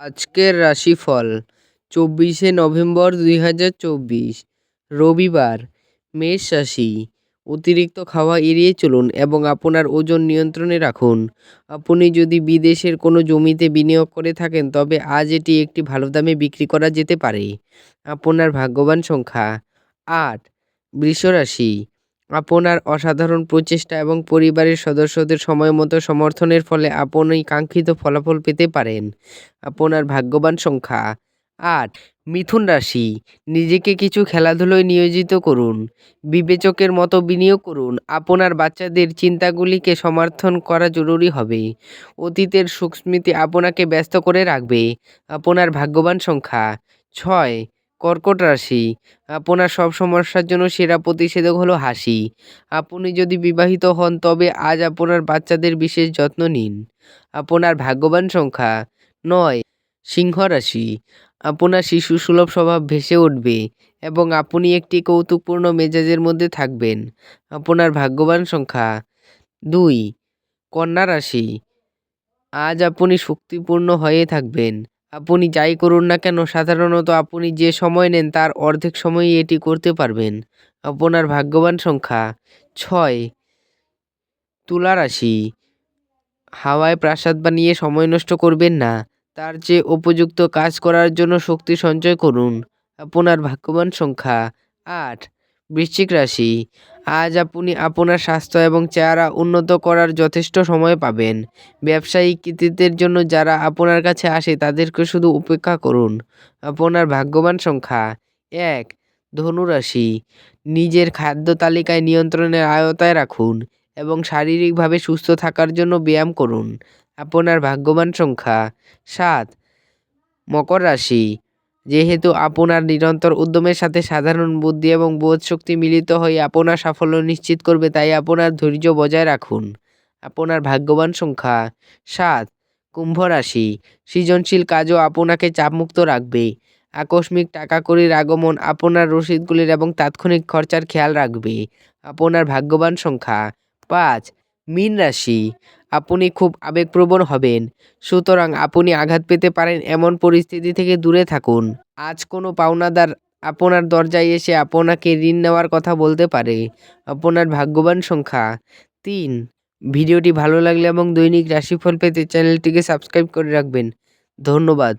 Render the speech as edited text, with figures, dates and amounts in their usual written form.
আজকের রাশিফল 24শে নভেম্বর 2024 রবিবার। মেষ রাশি। অতিরিক্ত খাওয়া এড়িয়ে চলুন এবং আপনার ওজন নিয়ন্ত্রণে রাখুন। আপনি যদি বিদেশের কোনো জমিতে বিনিয়োগ করে থাকেন তবে আজ এটি একটি ভালো দামে বিক্রি করা যেতে পারে। আপনার ভাগ্যবান সংখ্যা 8। বৃষ রাশি। আপনার অসাধারণ প্রচেষ্টা এবং পরিবারের সদস্যদের সময়মতো সমর্থনের ফলে আপনি কাঙ্ক্ষিত ফলাফল পেতে পারেন। আপনার ভাগ্যবান সংখ্যা 8। মিথুন রাশি। নিজেকে কিছু খেলাধুলোয় নিয়োজিত করুন। বিবেচকের মতো বিনিয়োগ করুন। আপনার বাচ্চাদের চিন্তাগুলিকে সমর্থন করা জরুরি হবে। অতীতের সুখ স্মৃতি আপনাকে ব্যস্ত করে রাখবে। আপনার ভাগ্যবান সংখ্যা 6। কর্কট রাশি। আপনার সব সমস্যার জন্য সেরা প্রতিষেধক হলো হাসি। আপনি যদি বিবাহিত হন তবে আজ আপনার বাচ্চাদের বিশেষ যত্ন নিন। আপনার ভাগ্যবান সংখ্যা 9। সিংহ রাশি। আপনার শিশুসুলভ স্বভাব ভেসে উঠবে এবং আপনি একটি কৌতুকপূর্ণ মেজাজের মধ্যে থাকবেন। আপনার ভাগ্যবান সংখ্যা 2। কন্যা রাশি। আজ আপনি শক্তিপূর্ণ হয়ে থাকবেন। আপনি যাই করুন না কেন সাধারণত আপনি যে সময় নেন তার অর্ধেক সময়ই এটি করতে পারবেন। আপনার ভাগ্যবান সংখ্যা 6। তুলা রাশি। হাওয়ায় প্রাসাদ বানিয়ে সময় নষ্ট করবেন না, তার চেয়ে উপযুক্ত কাজ করার জন্য শক্তি সঞ্চয় করুন। আপনার ভাগ্যবান সংখ্যা 8। বৃশ্চিক রাশি। আজ আপনি আপনার স্বাস্থ্য এবং চেহারা উন্নত করার যথেষ্ট সময় পাবেন। ব্যবসায়িক কৃতিত্বের জন্য যারা আপনার কাছে আসে তাদেরকে শুধু উপেক্ষা করুন। আপনার ভাগ্যবান সংখ্যা 1। ধনু রাশি। নিজের খাদ্য তালিকায় নিয়ন্ত্রণের আওতায় রাখুন এবং শারীরিকভাবে সুস্থ থাকার জন্য ব্যায়াম করুন। আপনার ভাগ্যবান সংখ্যা 7। মকর রাশি। যেহেতু আপনার নিরন্তর উদ্যমের সাথে সাধারণ বুদ্ধি এবং বোধশক্তি মিলিত হয়ে আপনার সাফল্য নিশ্চিত করবে, তাই আপনার ধৈর্য বজায় রাখুন। আপনার ভাগ্যবান সংখ্যা 7। কুম্ভ রাশি। সৃজনশীল কাজও আপনাকে চাপমুক্ত রাখবে। আকস্মিক টাকা কড়ির আগমন আপনার রসিদগুলির এবং তাৎক্ষণিক খরচার খেয়াল রাখবে। আপনার ভাগ্যবান সংখ্যা 5। মীন রাশি। আপনি খুব আবেগপ্রবণ হবেন, সুতরাং আপনি আঘাত পেতে পারেন এমন পরিস্থিতি থেকে দূরে থাকুন। আজ কোনো পাওনাদার আপনার দরজায় এসে আপনাকে ঋণ নেওয়ার কথা বলতে পারে। আপনার ভাগ্যবান সংখ্যা 3। ভিডিওটি ভালো লাগলে এবং দৈনিক রাশিফল পেতে চ্যানেলটিকে সাবস্ক্রাইব করে রাখবেন। ধন্যবাদ।